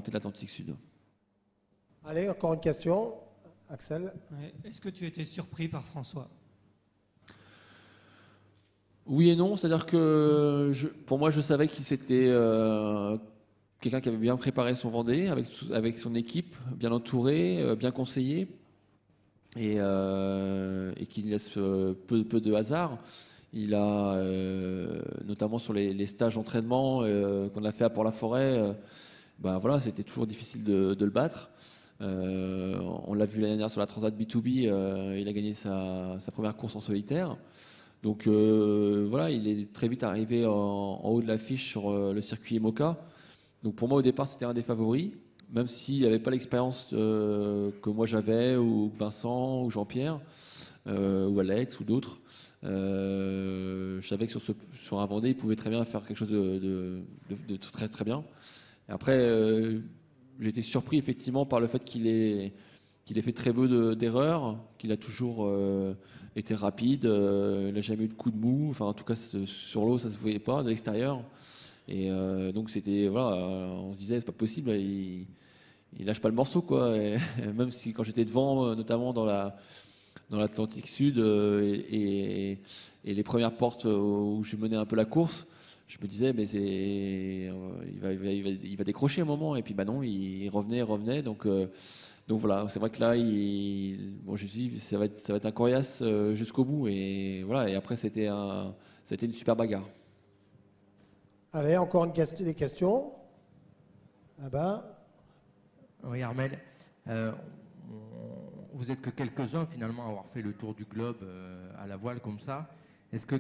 remontée de l'Atlantique Sud. Allez, encore une question. Axel. Ouais. Est-ce que tu étais surpris par François? Oui et non, c'est-à-dire que pour moi, je savais qu'il c'était quelqu'un qui avait bien préparé son Vendée, avec son équipe, bien entouré, bien conseillé, et qui laisse peu de hasard. Il a, notamment sur les stages d'entraînement qu'on a fait à Port-la-Forêt, ben voilà, c'était toujours difficile de le battre. On l'a vu l'année dernière sur la Transat B2B, il a gagné sa première course en solitaire. Donc voilà, il est très vite arrivé en haut de l'affiche sur le circuit IMOCA. Donc pour moi, au départ, c'était un des favoris, même s'il n'avait pas l'expérience que moi j'avais, ou Vincent, ou Jean-Pierre, ou Alex, ou d'autres. Je savais que sur un Vendée, il pouvait très bien faire quelque chose de très très bien. Et après, j'ai été surpris effectivement par le fait qu'il ait fait très peu d'erreurs, qu'il a toujours été rapide, il n'a jamais eu de coup de mou, enfin en tout cas sur l'eau ça se voyait pas de l'extérieur. Et donc c'était, voilà, on se disait c'est pas possible, il lâche pas le morceau quoi. Et même si quand j'étais devant, notamment dans l'Atlantique Sud et les premières portes où j'ai mené un peu la course, je me disais mais il va décrocher un moment, et puis bah non, il revenait donc voilà, c'est vrai que là bon, je me suis dit ça va être un coriace jusqu'au bout, et voilà, et après c'était une super bagarre. Allez, encore des questions. Là-bas. Oui, Armel, vous êtes que quelques-uns finalement à avoir fait le tour du globe à la voile comme ça. Est-ce que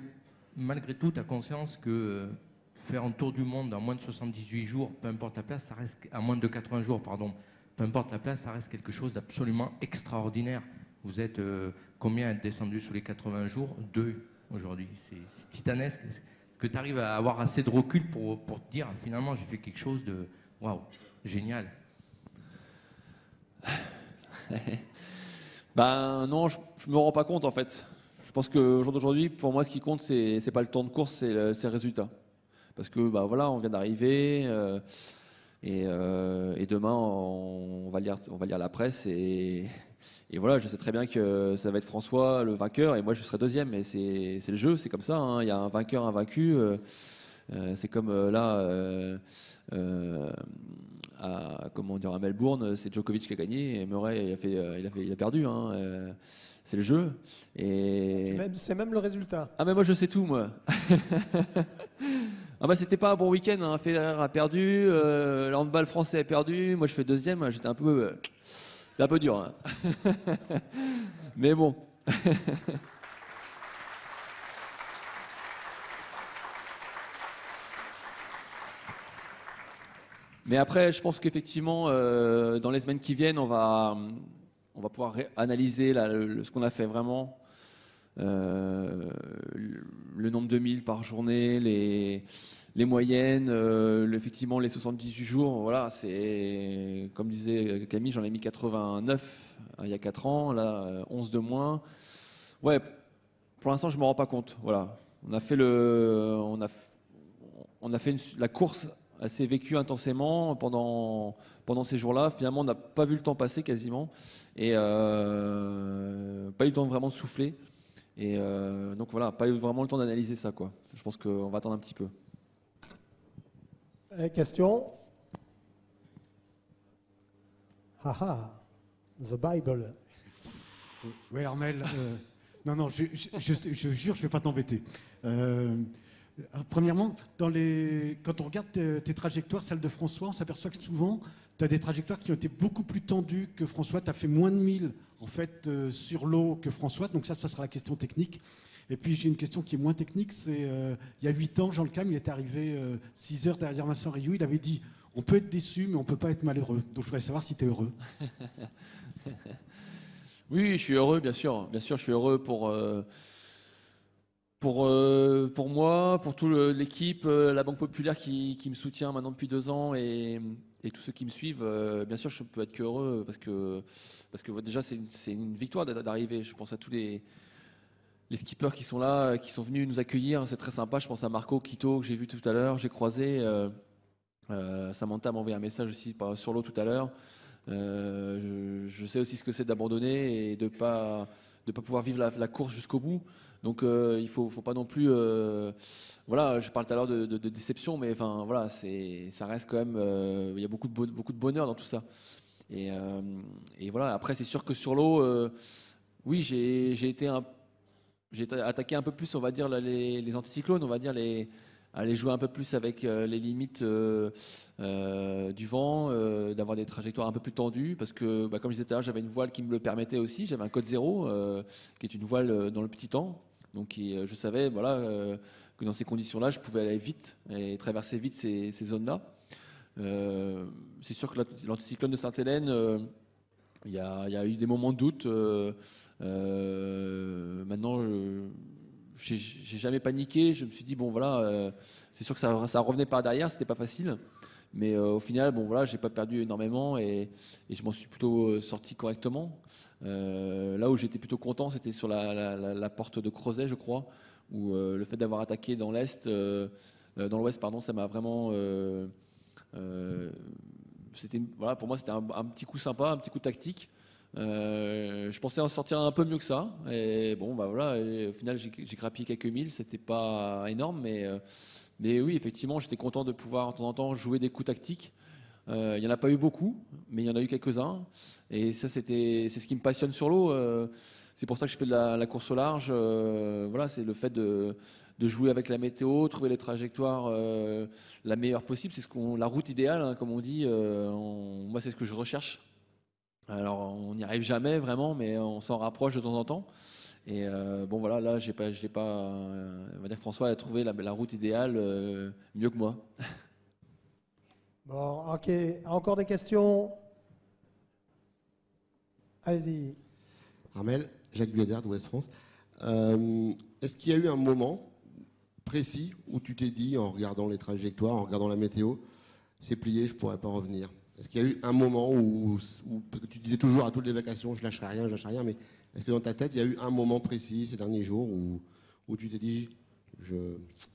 malgré tout, tu as conscience que faire un tour du monde en moins de 78 jours, peu importe la place, ça reste, à moins de 80 jours, pardon, peu importe la place, ça reste quelque chose d'absolument extraordinaire. Vous êtes combien à être descendu sous les 80 jours? 2 aujourd'hui. C'est titanesque. Que tu arrives à avoir assez de recul pour te dire finalement j'ai fait quelque chose de waouh, génial. Ben non, je me rends pas compte en fait. Je pense qu'au jour d'aujourd'hui, pour moi, ce qui compte, c'est pas le temps de course, c'est le résultat. Parce que bah voilà, on vient d'arriver et demain on va lire la presse, et voilà, je sais très bien que ça va être François le vainqueur et moi je serai deuxième. Mais c'est le jeu, c'est comme ça, hein. Il y a un vainqueur, un vaincu. C'est comme là. À Melbourne, c'est Djokovic qui a gagné et Murray il a perdu, hein. C'est le jeu. Et C'est même le résultat. ah mais moi je sais tout, moi. Ah bah c'était pas un bon week-end, hein. Federer a perdu, le handball français a perdu, moi je fais deuxième, j'étais c'est un peu dur, hein. Mais bon. Mais après, je pense qu'effectivement, dans les semaines qui viennent, on va pouvoir analyser ce qu'on a fait vraiment, le nombre de milles par journée, les moyennes, effectivement les 78 jours. Voilà, c'est comme disait Camille, j'en ai mis 89 il y a 4 ans, là 11 de moins. Ouais, pour l'instant, je me rends pas compte. Voilà, on a fait la course. Elle s'est vécue intensément pendant ces jours-là. Finalement, on n'a pas vu le temps passer quasiment, et pas eu le temps vraiment de souffler. Et donc voilà, pas eu vraiment le temps d'analyser ça, quoi. Je pense qu'on va attendre un petit peu. Les questions? The Bible. Oui, Armel. Non, je jure, je ne vais pas t'embêter. Premièrement, quand on regarde tes trajectoires, celles de François, on s'aperçoit que souvent, tu as des trajectoires qui ont été beaucoup plus tendues que François. Tu as fait moins de 1000 en fait, sur l'eau que François. Donc ça sera la question technique. Et puis j'ai une question qui est moins technique. C'est il y a 8 ans, Jean Le Cam, il est arrivé 6 heures derrière Vincent Rioux. Il avait dit on peut être déçu, mais on ne peut pas être malheureux. Donc je voudrais savoir si tu es heureux. Oui, je suis heureux, bien sûr. Bien sûr, je suis heureux pour moi, pour toute l'équipe, la Banque Populaire qui me soutient maintenant depuis 2 ans, et tous ceux qui me suivent. Bien sûr, je peux être qu'heureux parce que déjà c'est une victoire d'arriver. Je pense à tous les skippers qui sont là, qui sont venus nous accueillir. C'est très sympa. Je pense à Marco Quito que j'ai vu tout à l'heure, j'ai croisé. Samantha m'a envoyé un message aussi sur l'eau tout à l'heure. Je sais aussi ce que c'est d'abandonner et de pas pouvoir vivre la course jusqu'au bout. Donc il faut pas non plus. Voilà, je parle tout à l'heure de déception, mais enfin voilà, ça reste quand même. Il y a beaucoup de bonheur dans tout ça. Et voilà. Après, c'est sûr que sur l'eau, oui, j'ai été attaqué un peu plus, on va dire les anticyclones, on va dire aller jouer un peu plus avec les limites du vent, d'avoir des trajectoires un peu plus tendues, parce que, comme je disais tout à l'heure, j'avais une voile qui me le permettait aussi. J'avais un code 0, qui est une voile dans le petit temps. Donc je savais que dans ces conditions-là, je pouvais aller vite et traverser vite ces zones-là. C'est sûr que l'anticyclone de Sainte-Hélène, il y a eu des moments de doute. Maintenant, j'ai jamais paniqué. Je me suis dit, bon voilà, c'est sûr que ça revenait par derrière, c'était pas facile. Mais au final, bon voilà, j'ai pas perdu énormément et je m'en suis plutôt sorti correctement. Là où j'étais plutôt content, c'était sur la porte de Crozet, je crois, où le fait d'avoir attaqué dans l'ouest, pardon, ça m'a vraiment. Voilà, pour moi, c'était un petit coup sympa, un petit coup tactique. Je pensais en sortir un peu mieux que ça. Et bon, bah voilà, et au final, j'ai grappillé quelques milles. C'était pas énorme, mais oui, effectivement, j'étais content de pouvoir de temps en temps jouer des coups tactiques. Il n'y en a pas eu beaucoup, mais il y en a eu quelques-uns. Et ça, c'est ce qui me passionne sur l'eau. C'est pour ça que je fais de la course au large. Voilà, c'est le fait de jouer avec la météo, trouver les trajectoires la meilleure possible. C'est la route idéale, hein, comme on dit. Moi, c'est ce que je recherche. Alors, on n'y arrive jamais vraiment, mais on s'en rapproche de temps en temps. Et bon, voilà, là, j'ai pas, on va dire, François a trouvé la route idéale mieux que moi. Bon, ok. Encore des questions? Allez-y. Armel, Jacques Buader d'Ouest France. Est-ce qu'il y a eu un moment précis où tu t'es dit, en regardant les trajectoires, en regardant la météo, c'est plié, je ne pourrais pas revenir? Est-ce qu'il y a eu un moment où, parce que tu disais toujours à toutes les vacations, je lâcherai rien, mais est-ce que dans ta tête, il y a eu un moment précis ces derniers jours où tu t'es dit,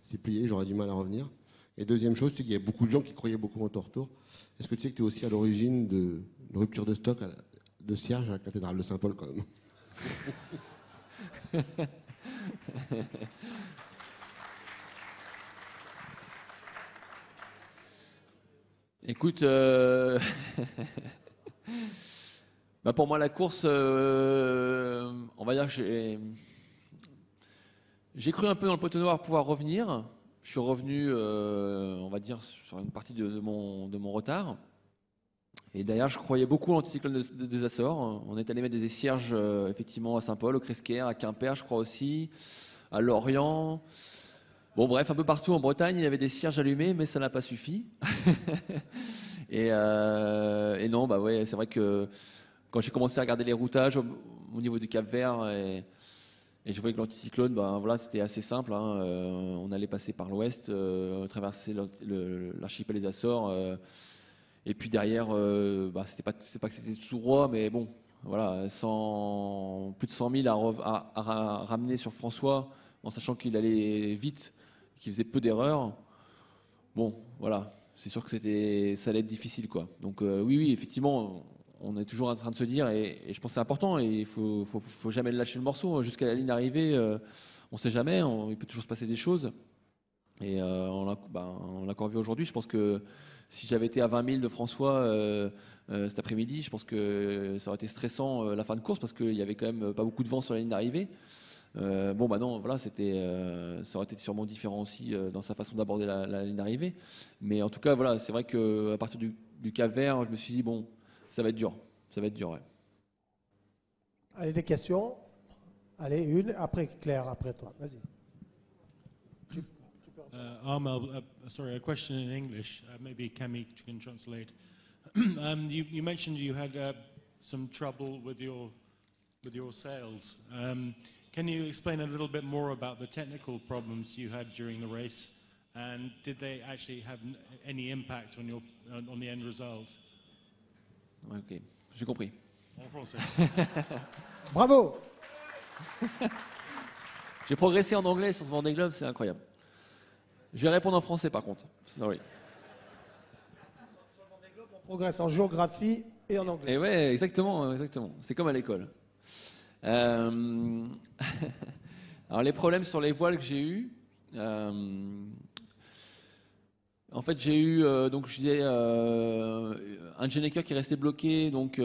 c'est plié, j'aurais du mal à revenir? Et deuxième chose, c'est qu'il y a beaucoup de gens qui croyaient beaucoup en ton retour. Est-ce que tu sais que tu es aussi à l'origine de rupture de stock de cierge à la cathédrale de Saint-Paul quand même? Écoute, bah pour moi la course, on va dire que j'ai cru un peu dans le pot noir pouvoir revenir. Je suis revenu, on va dire, sur une partie de mon retard. Et d'ailleurs, je croyais beaucoup à l'anticyclone des Açores. On est allé mettre des cierges effectivement à Saint-Paul, au Cresquer, à Quimper, je crois aussi, à Lorient. Bon, bref, un peu partout en Bretagne, il y avait des cierges allumés, mais ça n'a pas suffi. et non, bah ouais, c'est vrai que quand j'ai commencé à regarder les routages au niveau du Cap-Vert et je voyais que l'anticyclone, ben voilà, c'était assez simple. Hein. On allait passer par l'ouest, traverser l'archipel des Açores. Et puis derrière, c'est pas que c'était sous roi, mais bon, voilà, plus de 100 000 à ramener sur François, en sachant qu'il allait vite, qu'il faisait peu d'erreurs. Bon, voilà, c'est sûr que ça allait être difficile, quoi. Donc oui, effectivement, on est toujours en train de se dire, et je pense que c'est important, et il faut jamais lâcher le morceau jusqu'à la ligne d'arrivée. On ne sait jamais, il peut toujours se passer des choses. Et on l'a encore vu aujourd'hui. Je pense que si j'avais été à 20 000 de François cet après-midi, je pense que ça aurait été stressant la fin de course parce qu'il y avait quand même pas beaucoup de vent sur la ligne d'arrivée. Bon, bah non, voilà, ça aurait été sûrement différent aussi dans sa façon d'aborder la ligne d'arrivée. Mais en tout cas, voilà, c'est vrai qu'à partir du Cap-Vert, je me suis dit, bon, ça va être dur. Ça va être dur, ouais. Allez, des questions? Allez, une, après Claire, après toi. Vas-y. Armel, sorry, a question in English. Maybe Camille can translate. You mentioned you had some trouble with your sails. Can you explain a little bit more about the technical problems you had during the race, and did they actually have any impact on the end result? Ok, j'ai compris. En français. Bravo. J'ai progressé en anglais sur ce Vendée Globe, c'est incroyable. Je vais répondre en français par contre. Sorry. progresse en géographie et en anglais. Et ouais, exactement, exactement. C'est comme à l'école. Alors les problèmes sur les voiles que j'ai eus, en fait j'ai eu donc je disais un Gennaker qui est resté bloqué donc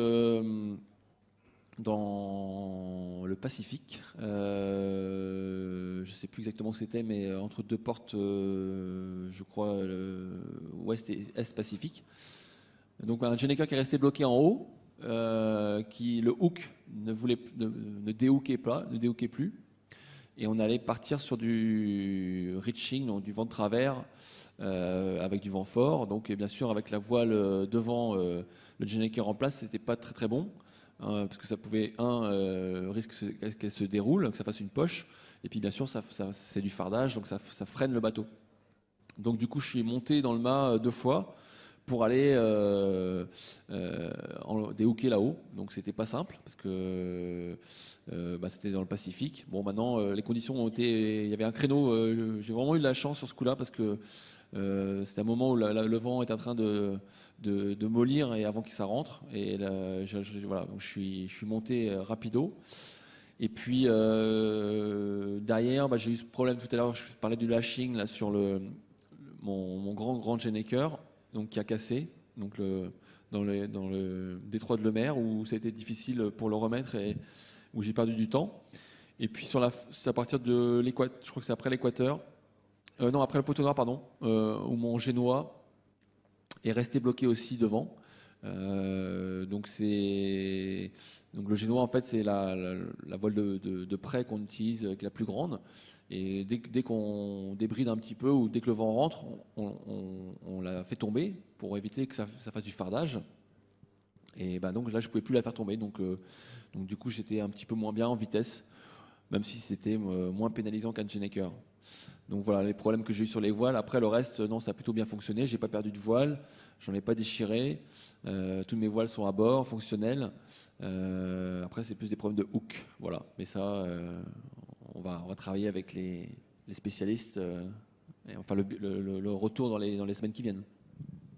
dans le Pacifique. Je ne sais plus exactement où c'était, mais entre deux portes, je crois, ouest et est Pacifique. Donc un Gennaker qui est resté bloqué en haut, qui le hook ne déhookait pas, ne déhookait plus, et on allait partir sur du reaching, donc du vent de travers, avec du vent fort. Donc et bien sûr avec la voile devant le Gennaker en place, c'était pas très très bon. Parce que ça pouvait, risque qu'elle se déroule, que ça fasse une poche, et puis bien sûr c'est du fardage, donc ça freine le bateau. Donc du coup je suis monté dans le mât 2 fois pour aller déhooker là-haut, donc c'était pas simple, parce que c'était dans le Pacifique. Bon maintenant les conditions ont été, il y avait un créneau, j'ai vraiment eu de la chance sur ce coup-là, parce que c'était un moment où le vent est en train de mollir et avant que ça rentre, et là, voilà, donc je suis monté rapido, et puis derrière j'ai eu ce problème tout à l'heure, je parlais du lashing là sur mon grand Gennaker, donc qui a cassé, donc dans le détroit de Le Maire, où ça a été difficile pour le remettre et où j'ai perdu du temps. Et puis c'est à partir de l'équateur, je crois que c'est après l'équateur, non, après le poteau noir, pardon, où mon génois est resté bloqué aussi devant. Donc le génois, en fait, c'est la voile de près qu'on utilise, qui est la plus grande. Et dès qu'on débride un petit peu, ou dès que le vent rentre, on la fait tomber pour éviter que ça fasse du fardage. Et donc là, je ne pouvais plus la faire tomber. Donc du coup, j'étais un petit peu moins bien en vitesse, même si c'était moins pénalisant qu'un Gennaker. Donc voilà les problèmes que j'ai eu sur les voiles. Après le reste, non, ça a plutôt bien fonctionné. J'ai pas perdu de voile, j'en ai pas déchiré. Toutes mes voiles sont à bord, fonctionnelles. Après c'est plus des problèmes de hook, voilà. Mais ça, on va travailler avec les spécialistes. Et enfin le retour dans les semaines qui viennent.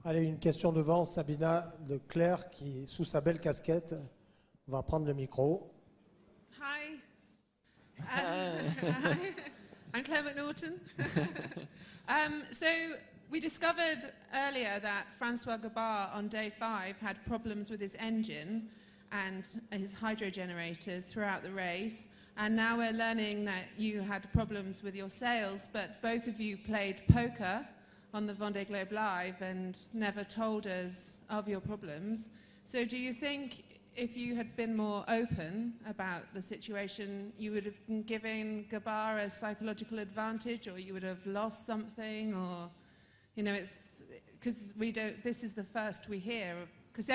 Allez, une question devant, Sabina de Claire, qui sous sa belle casquette va prendre le micro. Hi. I'm Claire McNaughton. So we discovered earlier that Francois Gabart on day 5 had problems with his engine and his hydro generators throughout the race. And now we're learning that you had problems with your sails, but both of you played poker on the Vendée Globe Live and never told us of your problems. So do you think if you had been more open about the situation, you would have been giving Gabart a psychological advantage, or you would have lost something, or, it's because this is the first we hear of, because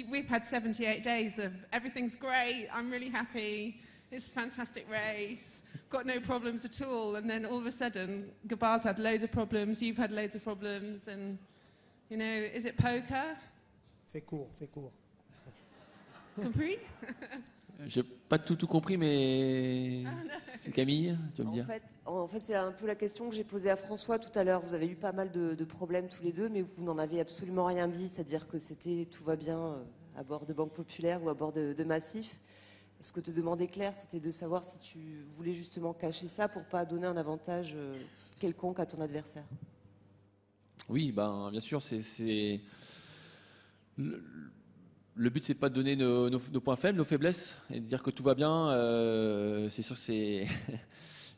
we've had 78 days of everything's great, I'm really happy, it's a fantastic race, got no problems at all, and then all of a sudden, Gabart's had loads of problems, you've had loads of problems, and, is it poker? Fais court. Compris? J'ai pas tout compris, mais c'est Camille, tu vas me dire. En fait, c'est un peu la question que j'ai posée à François tout à l'heure. Vous avez eu pas mal de problèmes tous les deux, mais vous n'en avez absolument rien dit, c'est-à-dire que tout va bien à bord de Banque Populaire ou à bord de Massif. Ce que te demandait Claire, c'était de savoir si tu voulais justement cacher ça pour pas donner un avantage quelconque à ton adversaire. Oui, bien sûr, c'est le but, c'est pas de donner nos points faibles, nos faiblesses, et de dire que tout va bien. C'est sûr que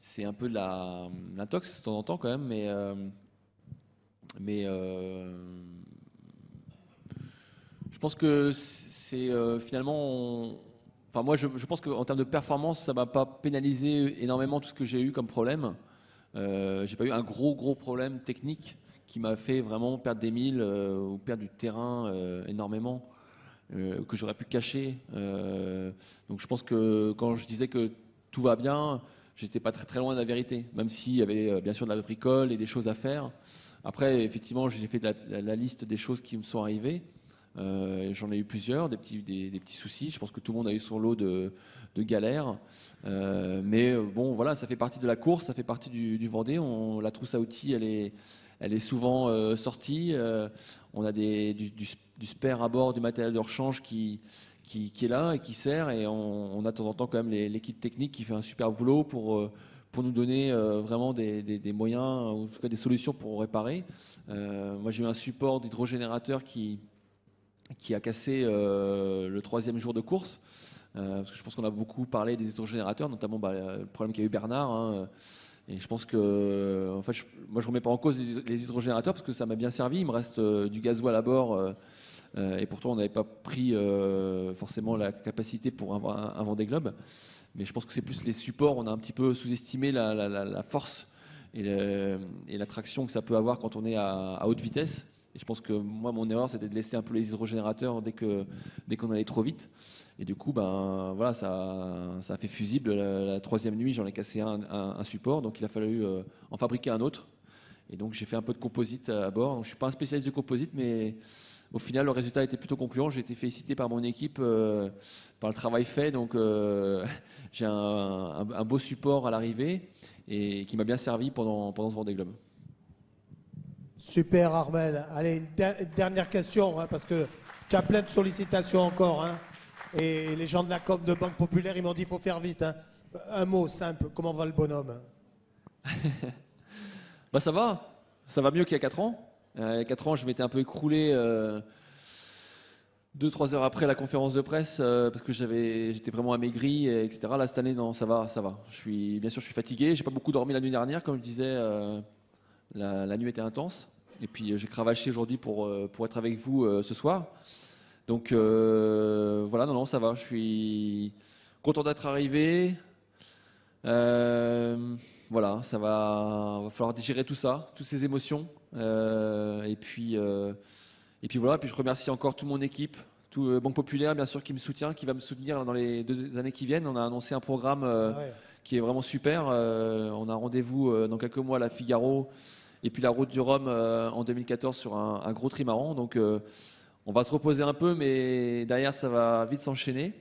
c'est un peu de l'intox de temps en temps quand même, mais je pense que c'est finalement. Enfin, moi, je pense qu'en termes de performance, ça m'a pas pénalisé énormément tout ce que j'ai eu comme problème. J'ai pas eu un gros problème technique qui m'a fait vraiment perdre des milles ou perdre du terrain énormément. Que j'aurais pu cacher. Donc je pense que quand je disais que tout va bien, j'étais pas très loin de la vérité, même s'il y avait bien sûr de la bricole et des choses à faire. Après, effectivement, j'ai fait la liste des choses qui me sont arrivées. J'en ai eu plusieurs, des petits soucis. Je pense que tout le monde a eu son lot de galères. Mais bon, voilà, ça fait partie de la course, ça fait partie du Vendée. La trousse à outils, elle elle est souvent sortie. On a du spare à bord, du matériel de rechange qui est là et qui sert. Et on a de temps en temps quand même l'équipe technique qui fait un super boulot pour nous donner vraiment des moyens, ou en tout cas des solutions pour réparer. Moi, j'ai eu un support d'hydrogénérateur qui a cassé le 3e jour de course. Parce que je pense qu'on a beaucoup parlé des hydrogénérateurs, notamment le problème qu'a eu Bernard. Hein, et je pense que, en fait, moi, je ne remets pas en cause les hydrogénérateurs parce que ça m'a bien servi. Il me reste du gasoil à bord. Et pourtant, on n'avait pas pris forcément la capacité pour un Vendée Globe. Mais je pense que c'est plus les supports. On a un petit peu sous-estimé la force et la traction que ça peut avoir quand on est à haute vitesse. Et je pense que moi, mon erreur, c'était de laisser un peu les hydrogénérateurs dès qu'on allait trop vite. Et du coup, voilà, ça a fait fusible. La 3e nuit, j'en ai cassé un support. Donc, il a fallu en fabriquer un autre. Et donc, j'ai fait un peu de composite à bord. Donc, je ne suis pas un spécialiste de composite, mais au final, le résultat était plutôt concluant. J'ai été félicité par mon équipe, par le travail fait. Donc, j'ai un beau support à l'arrivée et qui m'a bien servi pendant ce Vendée Globe. Super, Armel. Allez, une dernière question, hein, parce que tu as plein de sollicitations encore. Hein, et les gens de la com de Banque Populaire, ils m'ont dit qu'il faut faire vite. Hein. Un mot simple, comment va le bonhomme? Ça va mieux qu'il y a 4 ans. Il y a 4 ans, je m'étais un peu écroulé 2-3 heures après la conférence de presse parce que j'étais vraiment amaigri, etc. Là, cette année, non, ça va. Bien sûr, je suis fatigué. J'ai pas beaucoup dormi la nuit dernière, comme je disais. La nuit était intense. Et puis, j'ai cravaché aujourd'hui pour être avec vous ce soir. Donc, voilà, non, ça va. Je suis content d'être arrivé. Voilà, va falloir digérer tout ça, toutes ces émotions. Et puis voilà. Et puis je remercie encore toute mon équipe, tout Banque Populaire bien sûr qui me soutient, qui va me soutenir dans les 2 années qui viennent. On a annoncé un programme qui est vraiment super. On a rendez-vous dans quelques mois à la Figaro et puis la Route du Rhum en 2014 sur un gros trimaran. Donc on va se reposer un peu, mais derrière ça va vite s'enchaîner.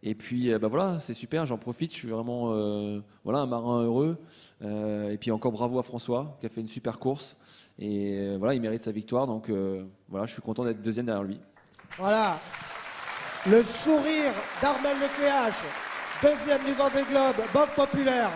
Et puis voilà, c'est super, j'en profite, je suis vraiment un marin heureux. Et puis encore bravo à François qui a fait une super course. Et voilà, il mérite sa victoire. Donc voilà, je suis content d'être 2e derrière lui. Voilà, le sourire d'Armel Lecléache, 2e du Vendée Globe, Banque Populaire.